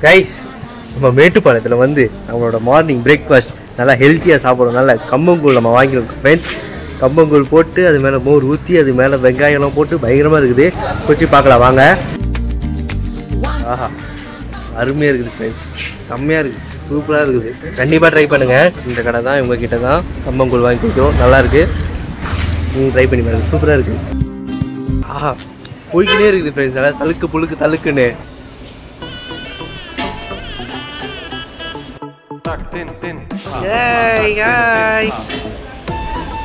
Guys, நம்ம மேட்டுப்பாளையத்தில் வந்து நம்மளோட மார்னிங் பிரேக்ஃபாஸ்ட் நல்லா ஹெல்த்தியாக சாப்பிட்றோம். நல்லா கம்பங்கூழ் நம்ம வாங்கியிருக்கோம் ஃப்ரெண்ட்ஸ். கம்பங்கூழ் போட்டு அது மேலே மோர் ஊற்றி அது மேலே வெங்காயம்லாம் போட்டு பயங்கரமாக இருக்குது. குச்சி பார்க்கலாம் வாங்க. ஆஹா, அருமையாக இருக்குது ஃப்ரெண்ட்ஸ், செம்மையாக இருக்குது, சூப்பராக இருக்குது. கண்டிப்பாக ட்ரை பண்ணுங்கள். இந்த கடை தான், இவங்ககிட்ட தான் கம்பங்கூழ் வாங்கி கொடுத்தோம். நல்லாயிருக்கு, நீங்கள் ட்ரை பண்ணி பாருங்கள், சூப்பராக இருக்குது. ஆஹா, போய்கிட்டே இருக்குது ஃப்ரெண்ட்ஸ், நல்லா தழுக்கு புழுக்கு தழுக்குன்னு.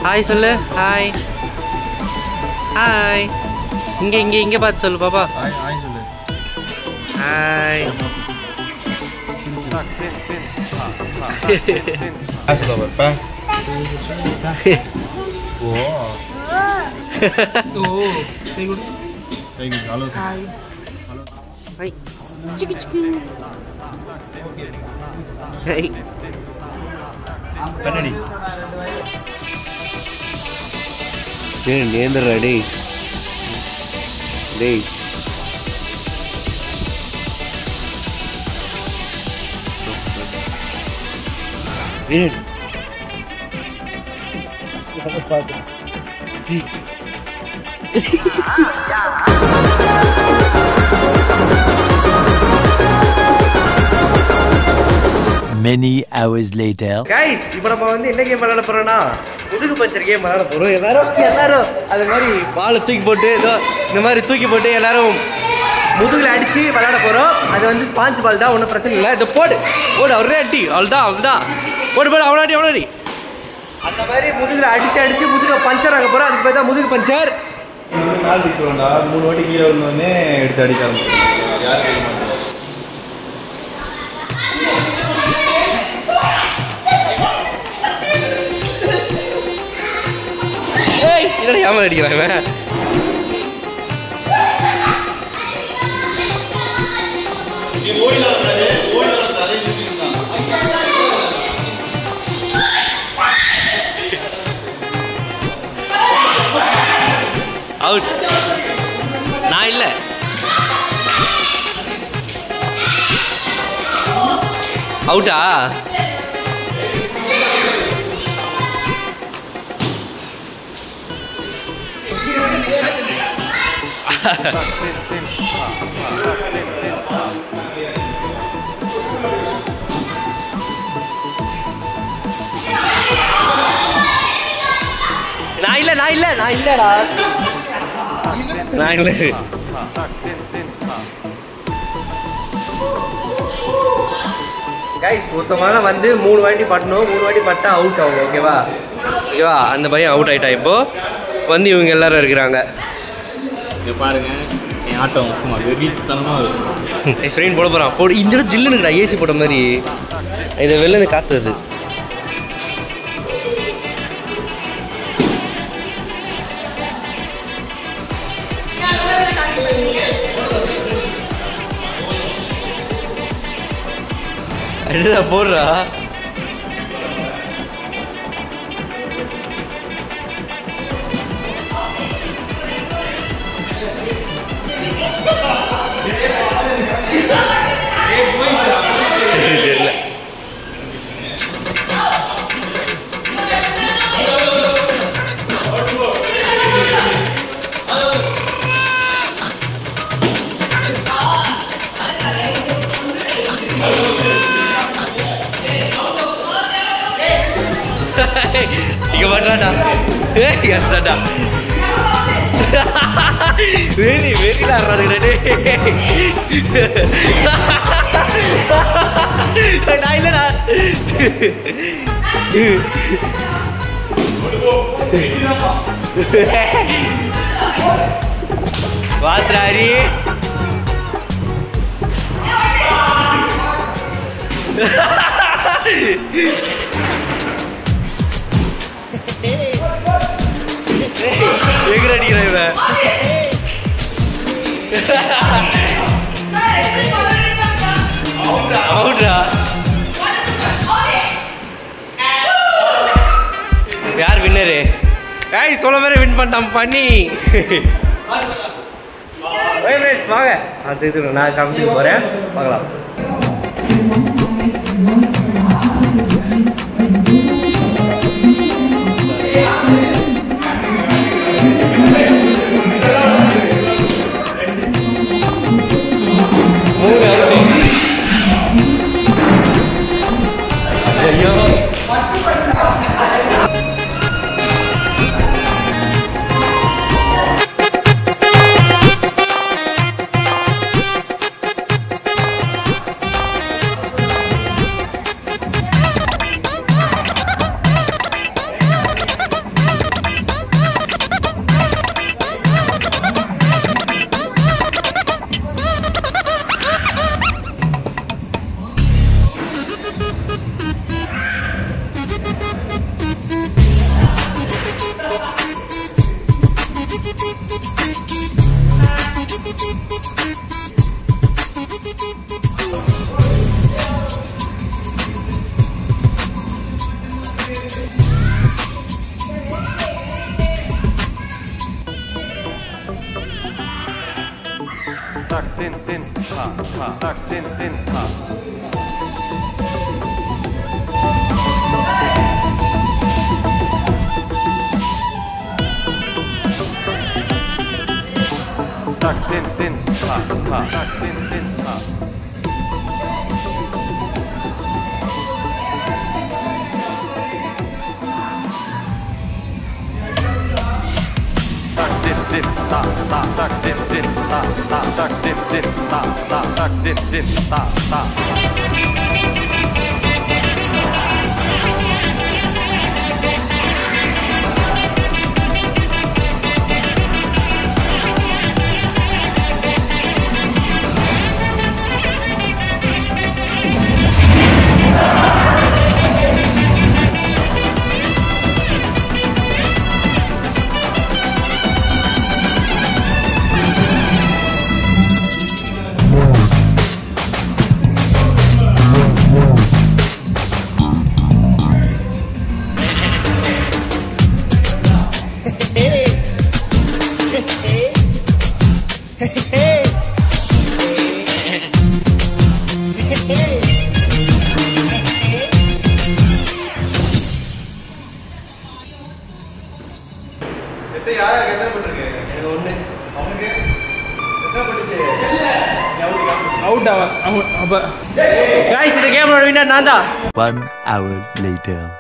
ஹாய் சொல்லு, ஹாய் ஹாய். இங்கே இங்கே இங்கே பார்த்து சொல்லு பாப்பா. ஹாய் சொல்லு. ஹாய் கண்ணடி நேந்திரா டேய் டேய். Many hours later. Guys, இப்போ நம்ம வந்து என்ன கேம் விளையாட போறோம்னா முதுகு பஞ்சர் கேம் விளையாட போறோம். எல்லாரும் அது மாதிரி பாலை தூக்கி போட்டு ஏதோ இந்த மாதிரி தூக்கி போட்டு எல்லாரும் முதுகுல அடிச்சு விளையாட போறோம். அது வந்து ஸ்பாஞ்ச் பால் தான், ஒன்றும் பிரச்சனை இல்லை. இதை போடு அவரே அடி, அவ்வளோதான் போடு அவனாடி. அந்த மாதிரி முதுகுல அடிச்சு முதுகுல பஞ்சர் ஆக போறோம். அதுக்கு பேர் தான் முதுகு பஞ்சர். 3 வாட்டி கீழே வந்தோடனே எடுத்து அடிக்க ஆரம்பிச்சோம். ஏமாறு அடிக்கிறான் அவுட். நான் இல்ல, அவுட்டா? நான் இல்லடா. கைஸ், ஒருத்தவங்க வந்து 3 வாட்டி பட்டணும். 3 வாட்டி பட்டா அவுட் ஆகும். ஓகேவா? அந்த பையன் அவுட் ஆயிட்டா. இப்போ வந்து இவங்க எல்லாரும் இருக்கிறாங்க. பாருங்க, என் ஆட்டம் சும்மா வெறித்தனமாக இருக்கும். ஸ்ப்ரெயின் போட போகிறான். போடு. இந்த இடம் ஜில்லுன்னு ஏசி போட்ட மாதிரி இதை வெளில காத்துறது. அடடா போடுறா. இங்க பண்றாடா. ஏன்டா வெறில ஆடுறானுங்க. நான் இல்லடா. வாத்ராரி எங்க அடிக்கிற இவன்? அவுட்ரா. யார் வின்னரு? சொல்ல மாதிரி வின் பண்ணிட்டான் பண்ணி. வாங்க அந்த இது நான் காமிச்சு போகிறேன் பார்க்கலாம். ஐயோ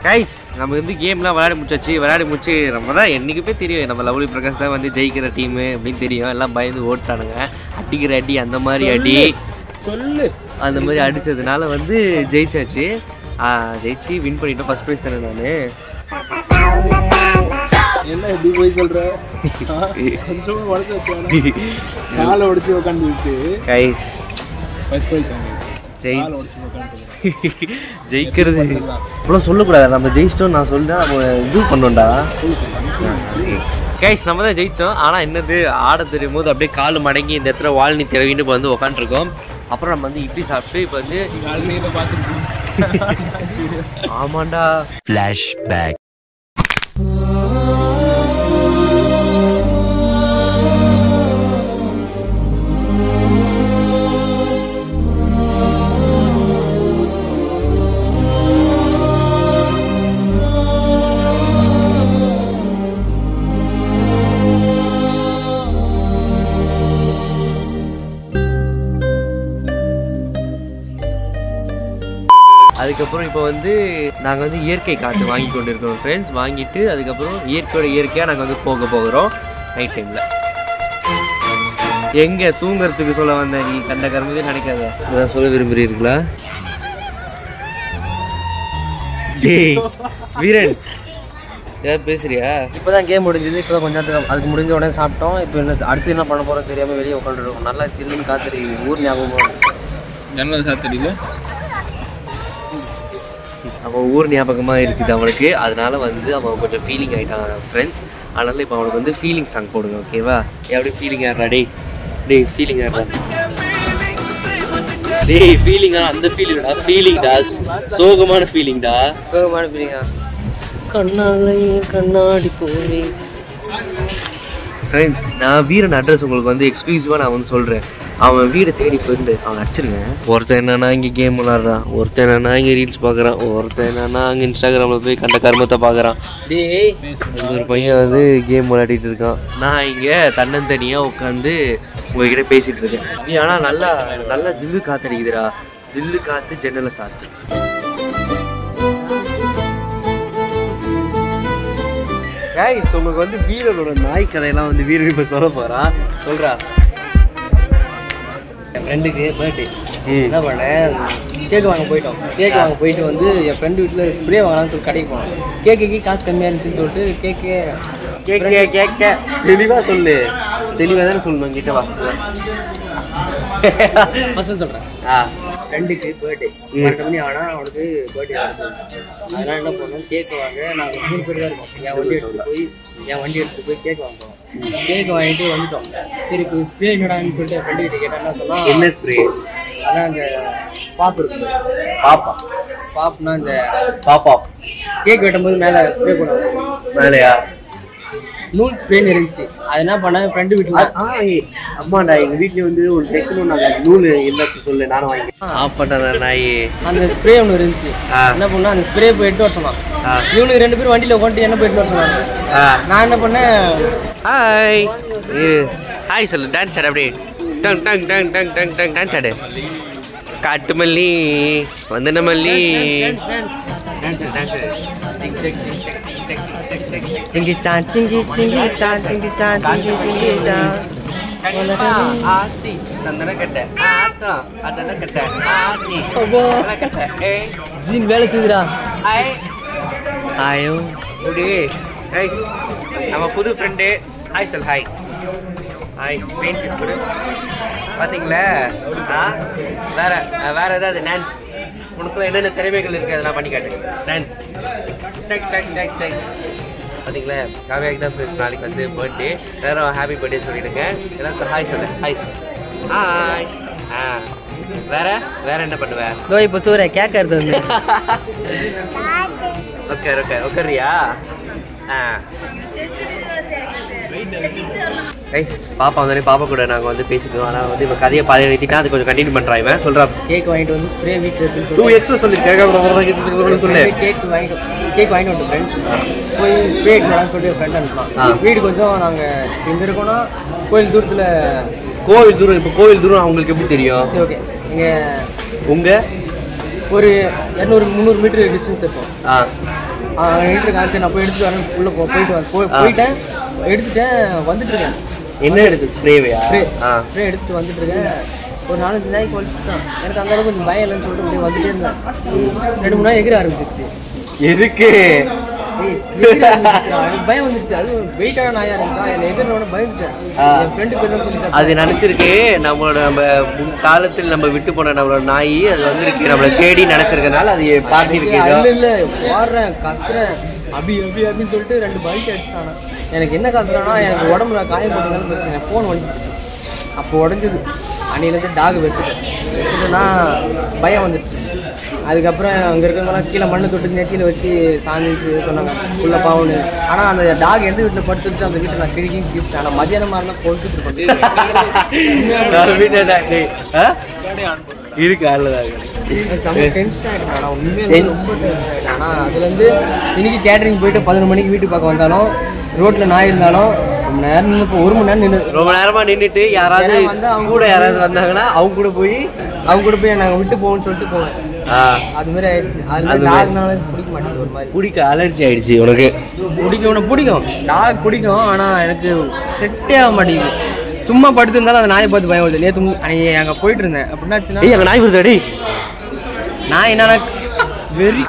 கைஸ் நம்ம வந்து கேம்லாம் விளையாடி முடிச்சாச்சு. விளையாடி முடிச்சு நம்ம தான் என்றைக்குமே தெரியும் நம்ம லவ்லி பிரகாஷ் தான் வந்து ஜெயிக்கிற டீமு அப்படின்னு தெரியும். எல்லாம் பயந்து ஓட்டானுங்க. அடிக்கிற அடி அந்த மாதிரி அடி சொல்லு அந்த மாதிரி அடித்ததுனால வந்து ஜெயிச்சாச்சு. ஜெயிச்சு வின் பண்ணிட்டோம். ஃபர்ஸ்ட் ப்ரைஸ் தானே நான். என்ன எப்படி போய் சொல்ற? கொஞ்சம் உடச்சு வச்சு காலை உடச்சு உட்காந்துட்டு கைஸ் ஃபர்ஸ்ட் ப்ரைஸ் ஜெயிக்கிறது அவ்வளோ சொல்லக்கூடாது. நம்ம ஜெயிச்சிட்டோம் நான் சொல்லிட்டேன். நம்ம இது பண்ணோம்டா கைஸ். நம்ம தான் ஜெயித்தோம். ஆனால் என்னது ஆட தெரியும் போது அப்படியே கால் மடங்கி இந்த இடத்துல வால்னி திறவின்னு இப்போ வந்து உட்காந்துருக்கோம். அப்புறம் நம்ம வந்து இட்லி சாப்பிட்டு இப்போ வந்து ஆமாண்டா ஃப்ளாஷ்பேக். அதுக்கப்புறம் இப்போ வந்து நாங்கள் வந்து இயற்கை காற்று வாங்கி கொண்டு இருக்கோம் ஃப்ரெண்ட்ஸ். வாங்கிட்டு அதுக்கப்புறம் இயற்கையாக நாங்கள் வந்து போகிறோம் நைட் டைமில். எங்கே தூங்குறதுக்கு சொல்ல வந்த நீ கண்ட கரும்பதே நினைக்காத. அதான் சொல்ல விரும்புகிறீர்களா? டேய் வீரன் ஏதாவது பேசுறியா? இப்போ தான் கேம் முடிஞ்சது. இப்போ தான் கொஞ்சம் நேரத்துக்கு அதுக்கு முடிஞ்ச உடனே சாப்பிட்டோம். இப்போ என்ன அடுத்து என்ன பண்ண போகிறோம் தெரியாமல் வெளியே உட்காந்துருக்கோம். நல்லா சில்லுன்னு காற்று ஊர் ஞாபகம் ஜன்னல் சாத்திரியில் அவன் ஊர் ஞாபகமாக இருக்குது அவனுக்கு. அதனால வந்து அவன் கொஞ்சம் ஃபீலிங் ஆகிட்டான் ஃப்ரெண்ட்ஸ். அதனால இப்போ அவனுக்கு வந்து ஃபீலிங் சாங் போடுங்க ஓகேவா? எப்படி ஃபீலிங் ஆடுறா? டேய் ஃபீலிங் ஆடுறா. டேய் ஃபீலிங்கா? அந்த ஃபீலிங்டா. ஃபீலிங்டா சோகமான ஃபீலிங்டா. சோகமான ஃபீலிங்கா? கண்ணாலையும் கண்ணாடி போனி ஃப்ரெண்ட்ஸ், நான் வீரன் அட்ரஸ் உங்களுக்கு வந்து எக்ஸ்க்ளூசிவாக நான் வந்து சொல்கிறேன். அவன் வீடை தேடி போயிட்டு அவன் அடிச்சிருங்க. ஒருத்தன் என்னன்னா இங்கே கேம் விளாட்றான், ஒருத்தன் என்னன்னா இங்கே ரீல்ஸ் பார்க்குறான், ஒருத்தன் என்னன்னா அங்கே இன்ஸ்டாகிராமில் போய் கண்ட கர்மத்தை பார்க்குறான். டேய், ஒரு பையன் வந்து கேம் விளையாடிட்டு இருக்கான். நான் இங்கே தன்னந்தனியாக உட்காந்து உங்ககிட்ட பேசிகிட்டு இருக்கேன். ஆனால் நல்லா நல்லா ஜில்லு காற்றடிக்குதுடா. ஜில்லு காற்று ஜன்னலை சாத்து. கைஸ், உங்களுக்கு வந்து வீரனோட நாய் கதையெல்லாம் வந்து வீரன் இப்போ சொல்ல போகிறான். சொல்கிறா. என் ஃப்ரெண்டுக்கு பர்த்டே என்ன பண்ணேன், கேக்கு வாங்க போயிட்டோம். கேக்கு வாங்க போயிட்டு வந்து என் ஃப்ரெண்டு வீட்டில் ஸ்ப்ரே வாங்கலாம்னு சொல்லி கடைக்கு போனோம். கேக்குக்கு காசு கம்மியாக இருந்துச்சுன்னு சொல்லிட்டு கேட்க தெளிவாக சொல்லு. தெளிவாக தானே சொல்லணும். கிட்ட வா ஃபஸ்ட்டு சொல்கிறேன். ஃப்ரெண்டுக்கு பர்த்டே 12 மணி ஆனால் அவனுக்கு பர்த்டே ஆகுது. அதனால் என்ன பண்ணோம், கேக்கு வாங்க நாங்கள் 3 பேர் தான் இருக்கோம். என் வண்டி எடுத்துகிட்டு போய் கேக் வாங்குவோம். கேக் வாங்கிட்டு வந்துட்டோம். சரி இப்போ ஸ்ப்ரே என்னடான்னு சொல்லிட்டு என் ஃப்ரெண்டு கிட்ட கேட்டேன். என்ன சொன்னால், என்ன ஸ்ப்ரே? அதான் அந்த பாப்பு இருக்கு. பாப்புனா இந்த பாப்பா கேக் வெட்டும்போது மேலே ஸ்ப்ரே பண்ணுவாங்க. மேலையா? நூல் ஸ்ப்ரேன்னு இருந்துச்சு. அது என்ன பண்ணேன், ஃப்ரெண்டு வீட்டில் அம்மாடா எங்கள் வீட்டில் வந்து ஒரு தைக்கணும். நாங்கள் நூல் எல்லாத்தையும் சொல்லு, நானும் வாங்கி ஆஃப் பண்ண நாய். அந்த ஸ்ப்ரே ஒன்று இருந்துச்சு. என்ன பண்ணா, அந்த ஸ்ப்ரே போய் 8 வருஷம் தான். இவனுக்கு 2 பேரும் வண்டியில் உட்காந்து என்ன போய் 8 வருஷம் தான். நான் என்ன பண்ணேன், ஹாய் ஹாய் சொல்லு. டான்ஸ் ஆடு அப்படியே. Tongue tongue tongue tongue tongue tongue dance ஆடு. காட்டு மல்லி வந்தன மல்லி. சிங்கி சான் சிங்கி சிங்கி சான் சிங்கி சான் சிங்கி சிங்கி சான் ஆத்தி சந்தன கட்ட ஆட்டம் அதன கட்ட ஆத்தி கட்ட. ஜீன் வேலை செய்யுதுடா. ஹாய் ஆயோ எப்படி கைஸ், நம்ம புது ஃப்ரெண்டு. ஹாய் சொல். Hi hi. பெயிண்ட் பீஸ் கொடு. பார்த்தீங்களா? வேற வேற ஏதாவது டான்ஸ் உனக்குள்ள என்னென்ன திறமைகள் இருக்குது அதை நான் பண்ணி காட்டுறேன். டான்ஸ் டக் டக் டக் டக். பார்த்தீங்களா? காவியாக்கு தான் ஃப்ரெண்ட்ஸ் நாளைக்கு வந்து பர்த்டே. எல்லாரும் ஹாப்பி பர்த்டே சொல்லிடுங்க. எல்லாருக்கும் ஹாய் சொல்லு. Hi hi. வேற வேற என்ன பண்ணுவேன்? இதோ இப்போ சூரிய கேட்கறது வந்து உட்காரியா? பாப்பா வந்தோடனே பாப்பா கூட நாங்கள் வந்து பேசிக்குவோம். ஆனால் வந்து இப்போ கதையை பாதி எழுதிட்டா அது கொஞ்சம் கண்டினியூ பண்ணுறான். இவன் சொல்கிறான், கேக் வாங்கிட்டு வந்து ஸ்ப்ரே வீட்டில் 2 எக்ஸ்ட்ரா சொல்லி சொல்லு. கேக் வாங்கிட்டு வந்து ஃப்ரெண்ட்ஸ் போய் ஸ்ப்ரே எடுக்கலாம்னு சொல்லிட்டு ஃப்ரெண்ட் அனுப்பலாம். வீடு கொஞ்சம் நாங்கள் எங்கே இருக்கோன்னா கோயில் தூரத்தில். கோவில் தூரம். இப்போ கோவில் தூரம் அவங்களுக்கு எப்படி தெரியும்? சரி, ஓகே. இங்கே உங்கள் ஒரு 200-300 மீட்டர் டிஸ்டன்ஸ் இருக்கும். எடுத்துட்டு காமிச்சு நான் போய் எடுத்துட்டு வரேன். உள்ளே போயிட்டேன் எடுத்துட்டேன் வந்துட்டு இருக்கேன். என்ன எடுத்து ஸ்ப்ரேவையா? ஸ்ப்ரே எடுத்துட்டு வந்துட்டு இருக்கேன். ஒரு 4-5 நாளைக்கு வலிச்சுதான். எனக்கு அந்த அளவுக்கு கொஞ்சம் பயம் இல்லைன்னு சொல்லிட்டு அப்படியே வந்துட்டே இருந்தேன். 2-3 நாள் எகிர ஆரம்பிச்சிருச்சு. எதுக்கு? எனக்கு பயம் வந்துருச்சு. அது வெயிட்டான நாயா இருந்துச்சா, என்னை எதிரோட பயந்துட்டேன். என் ஃப்ரெண்டு பேர் தான் சொல்லி அது நினச்சிருக்கு. நம்ம காலத்தில் நம்ம விட்டு போன நம்மளோட நாய் அது வந்துருக்கு, நம்மளை தேடி நினைச்சிருக்கனால அது பாட்டி இருக்கு. இல்லை ஓடுறேன், கத்துறேன், அப்படின்னு சொல்லிட்டு 2 பைக் அடிச்சிட்டானா. எனக்கு என்ன கத்துறானா, எனக்கு உடம்புல காயம் போட்டதாலும் பிரச்சனை. ஃபோன் வந்துச்சு. அப்போ உடஞ்சது. அன்னையிலேருந்து டாக் வெட்டுட்டேன்னா பயம் வந்துடுச்சு. அதுக்கப்புறம் அங்கே இருக்கிறவங்களாம் கீழே மண்ணை தொட்டு நெத்தியில் வச்சு சாமி சொன்னாங்க உள்ள பாவனு. ஆனால் அந்த டாக் எந்த வீட்டில் படுத்துட்டு அந்த வீட்டில் நான் கிழிக்கின்னு கிழிச்சிட்டேன். ஆனால் மதியானமாக இருந்தால் கொழுத்துட்டு பண்ணேன். இருக்கு அல்லதான் டென்ஷன் ஆகிட்டேன். ஆனால் உண்மையாக ரொம்ப டென்ஷன் ஆகிட்டேன். ஆனால் அதுலேருந்து இன்னைக்கு கேட்டரிங் போயிட்டு 11 மணிக்கு வீட்டுக்கு பார்க்க வந்தாலும் ரோட்டில் நாய் இருந்தாலும் ரொம்ப நேரம் நின்று 1 மணி நேரம் நின்று ரொம்ப நேரமாக நின்றுட்டு யாராவது வந்து அவங்க கூட யாராவது வந்தாங்கன்னா அவங்க கூட போய் நாங்கள் விட்டு போகணும்னு சொல்லிட்டு போவேன். அது மாதிரி ஆயிடுச்சு. அது டாக்னால பிடிக்க மாட்டேங்குது. ஒரு மாதிரி பிடிக்க அலர்ஜி ஆயிடுச்சு உனக்கு. பிடிக்கும் டாக் பிடிக்கும். ஆனால் எனக்கு செட்டே ஆக மாட்டேங்குது. சும்மா படுத்திருந்தாலும் அந்த நாயை பார்த்து பயம் வருது. நேற்று அங்கே போயிட்டு இருந்தேன். அப்படின்னாச்சுன்னா நாய் வருது. நான் என்னன்னா வெறி